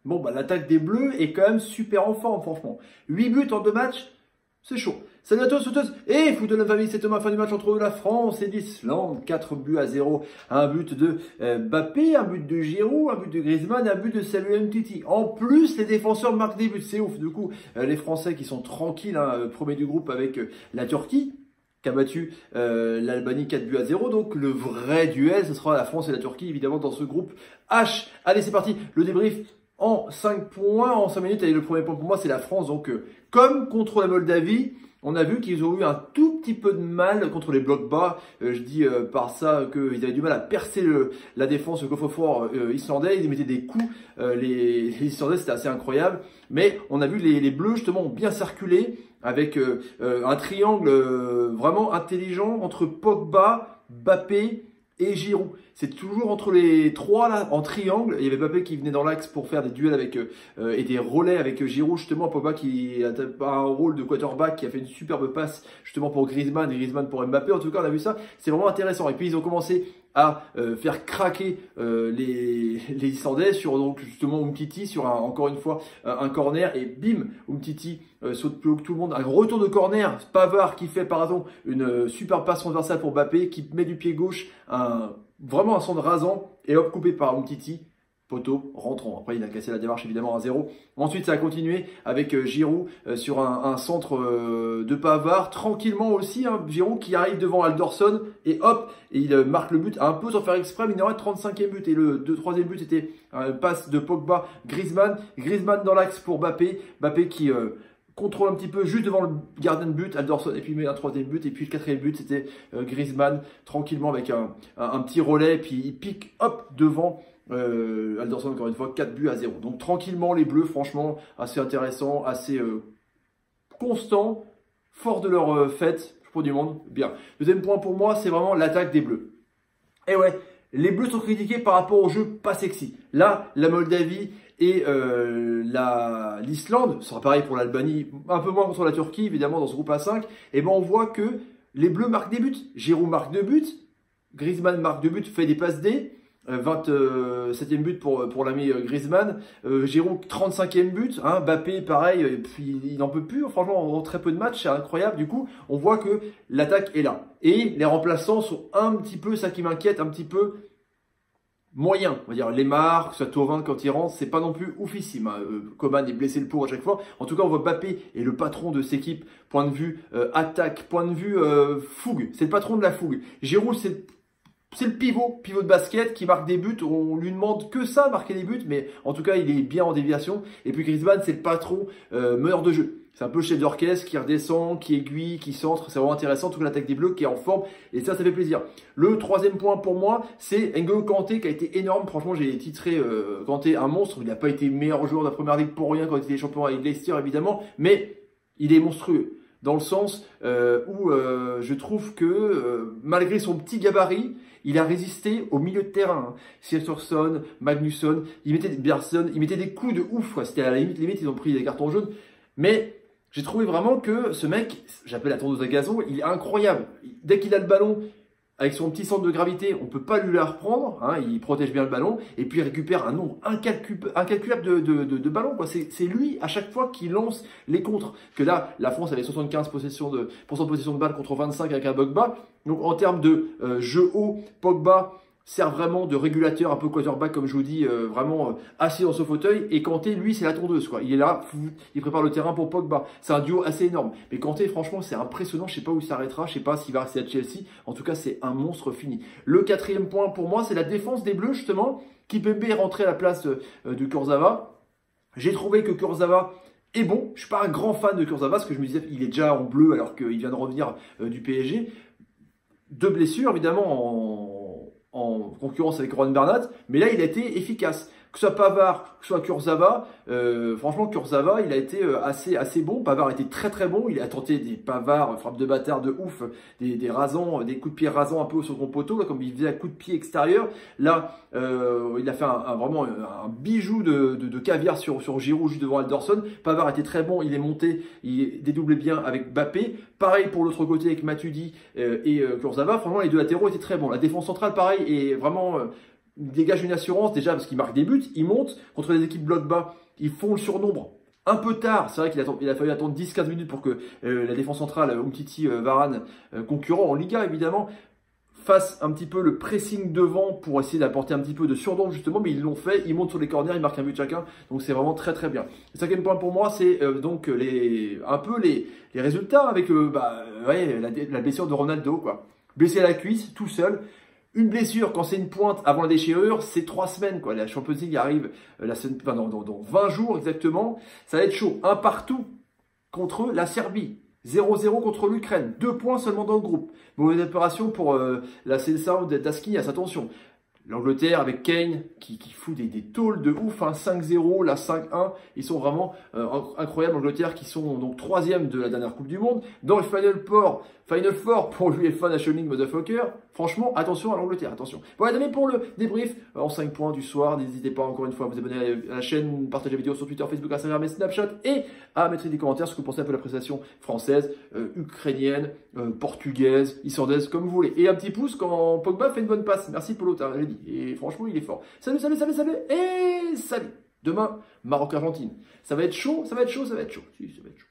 Bon, bah, l'attaque des Bleus est quand même super en forme, franchement. 8 buts en 2 matchs, c'est chaud. Salut à tous, et foot de la famille, c'est Thomas, fin du match entre la France et l'Islande. 4 buts à 0. Un but de Mbappé, un but de Giroud, un but de Griezmann, un but de Samuel Umtiti. En plus, les défenseurs marquent des buts, c'est ouf. Du coup, les Français qui sont tranquilles, hein, premier du groupe avec la Turquie, qui a battu l'Albanie 4 buts à 0. Donc le vrai duel, ce sera la France et la Turquie, évidemment, dans ce groupe H. Allez, c'est parti, le débrief en 5 points, en 5 minutes. Allez, le premier point pour moi, c'est la France. Donc, comme contre la Moldavie, on a vu qu'ils ont eu un tout petit peu de mal contre les blocs bas. Je dis par ça qu'ils avaient du mal à percer la défense, le coffre-fort islandais. Ils mettaient des coups. Les Islandais, c'était assez incroyable. Mais on a vu les Bleus, justement, ont bien circulé avec un triangle vraiment intelligent entre Pogba, Mbappé et Giroud. C'est toujours entre les trois là, en triangle. Il y avait Mbappé qui venait dans l'axe pour faire des duels avec et des relais avec Giroud, justement. Pogba qui a un rôle de quarterback, qui a fait une superbe passe justement pour Griezmann et Griezmann pour Mbappé. En tout cas, on a vu ça. C'est vraiment intéressant. Et puis ils ont commencé à faire craquer les Islandais sur donc justement Umtiti sur encore une fois un corner, et bim, Umtiti saute plus haut que tout le monde. Un retour de corner, Pavard qui fait par exemple une super passe transversale pour Mbappé, qui met du pied gauche vraiment un centre rasant, et hop, coupé par Umtiti, poteau rentrant. Après il a cassé la démarche évidemment à 0. Ensuite ça a continué avec Giroud sur un centre de Pavard, tranquillement aussi, hein, Giroud qui arrive devant Alderson, et hop, et il marque le but un peu sans faire exprès, mais il en reste 35e but, et le troisième but c'était un passe de Pogba, Griezmann dans l'axe pour Mbappé qui contrôle un petit peu juste devant le gardien de but, Alderson, et puis il met un troisième but, et puis le quatrième but c'était Griezmann tranquillement avec un petit relais, puis il pique hop devant Alderson, encore une fois 4 buts à 0. Donc tranquillement les Bleus, franchement assez intéressant, assez constant, fort de leur fête, pour du monde, bien. Deuxième point pour moi, c'est vraiment l'attaque des Bleus. Et ouais, les Bleus sont critiqués par rapport au jeu pas sexy. Là, la Moldavie et l'Islande, ce sera pareil pour l'Albanie, un peu moins contre la Turquie, évidemment, dans ce groupe A5, et ben on voit que les Bleus marquent des buts. Giroud marque 2 buts, Griezmann marque 2 buts, fait des passes D, 27e but pour l'ami Griezmann, Giroud 35e but, hein, Mbappé pareil, et puis il n'en peut plus, franchement en très peu de matchs, c'est incroyable. Du coup on voit que l'attaque est là, et les remplaçants sont un petit peu, ça qui m'inquiète, un petit peu moyen, on va dire. Lemar, que ce soit Thauvin quand il rentre, c'est pas non plus oufissime, hein. Coman est blessé le pauvre à chaque fois. En tout cas, on voit Mbappé est le patron de cette équipe, point de vue attaque, point de vue fougue, c'est le patron de la fougue. Giroud, c'est le pivot de basket qui marque des buts. On lui demande que ça, marquer des buts, mais en tout cas, il est bien en déviation. Et puis Griezmann, c'est le patron meneur de jeu. C'est un peu chef d'orchestre qui redescend, qui aiguille, qui centre. C'est vraiment intéressant. Toute l'attaque des Bleus qui est en forme. Et ça fait plaisir. Le troisième point pour moi, c'est N'Golo Kanté qui a été énorme. Franchement, j'ai titré Kanté un monstre. Il n'a pas été meilleur joueur de la première ligue pour rien quand il était champion avec Leicester, évidemment. Mais il est monstrueux. Dans le sens où je trouve que malgré son petit gabarit, il a résisté au milieu de terrain. Sigurdsson, Magnusson, il mettait des coups de ouf. C'était à la limite, ils ont pris des cartons jaunes. Mais j'ai trouvé vraiment que ce mec, j'appelle la tondeuse à gazon, il est incroyable. Dès qu'il a le ballon, avec son petit centre de gravité, on ne peut pas lui la reprendre, hein, il protège bien le ballon, et puis il récupère un nombre incalculable de ballons, quoi. C'est lui, à chaque fois, qui lance les contres. Que là, la France avait 75% de possession de balle contre 25 avec un Pogba. Donc en termes de jeu haut, Pogba sert vraiment de régulateur, un peu quarterback, comme je vous dis, vraiment assis dans son fauteuil. Et Kanté, lui, c'est la tondeuse, quoi. Il est là, il prépare le terrain pour Pogba. C'est un duo assez énorme. Mais Kanté, franchement, c'est impressionnant. Je sais pas où il s'arrêtera. Je sais pas s'il va rester à Chelsea. En tout cas, c'est un monstre fini. Le quatrième point pour moi, c'est la défense des Bleus, justement. Kimpembe est rentré à la place de Kurzawa. J'ai trouvé que Kurzawa est bon. Je suis pas un grand fan de Kurzawa, parce que je me disais, il est déjà en bleu alors qu'il vient de revenir du PSG. 2 blessures, évidemment, en concurrence avec Juan Bernat, mais là il a été efficace. Que ce soit Pavard, que ce soit Kurzawa, franchement Kurzawa il a été assez bon. Pavard était très bon, il a tenté des Pavard, frappe de bâtard de ouf, des rasants, des coups de pied rasants un peu sur son poteau, là, comme il faisait un coup de pied extérieur. Là il a fait vraiment un bijou de caviar sur Giroud juste devant Alderson. Pavard était très bon, il est monté, il dédoublait bien avec Mbappé. Pareil pour l'autre côté avec Matuidi et Kurzawa. Franchement les deux latéraux étaient très bons. La défense centrale pareil est vraiment ils dégagent une assurance déjà parce qu'ils marquent des buts, ils montent contre les équipes bloc bas, ils font le surnombre. Un peu tard, c'est vrai qu'il a fallu attendre 10-15 minutes pour que la défense centrale, Umtiti, Varane, concurrent en Liga évidemment, fasse un petit peu le pressing devant pour essayer d'apporter un petit peu de surnombre justement, mais ils l'ont fait, ils montent sur les corners, ils marquent un but chacun, donc c'est vraiment très très bien. Le cinquième point pour moi, c'est donc les résultats avec la blessure de Ronaldo, quoi. Blessé à la cuisse, tout seul. Une blessure, quand c'est une pointe avant la déchirure, c'est 3 semaines, quoi. La Champions League arrive dans 20 jours exactement. Ça va être chaud. Un partout contre la Serbie. 0-0 contre l'Ukraine. 2 points seulement dans le groupe. Mauvaise opération pour la Seleção d'Asquinhas, attention. L'Angleterre avec Kane qui fout des tôles de ouf, hein, 5-0, la 5-1, ils sont vraiment incroyables. L'Angleterre qui sont donc 3e de la dernière Coupe du Monde. Dans le Final Four pour l'UEFA National League Motherfucker. Franchement, attention à l'Angleterre, attention. Voilà, mais pour le débrief en 5 points du soir, n'hésitez pas encore une fois à vous abonner à la chaîne, partager la vidéo sur Twitter, Facebook, Instagram et Snapchat et à mettre des commentaires ce que vous pensez un peu de la prestation française, ukrainienne, portugaise, islandaise, comme vous voulez. Et un petit pouce quand Pogba fait une bonne passe. Merci Polo, t'as dit. Et franchement, il est fort. Salut, salut, salut, salut et salut. Demain, Maroc-Argentine. Ça va être chaud, ça va être chaud, ça va être chaud. Si, ça va être chaud.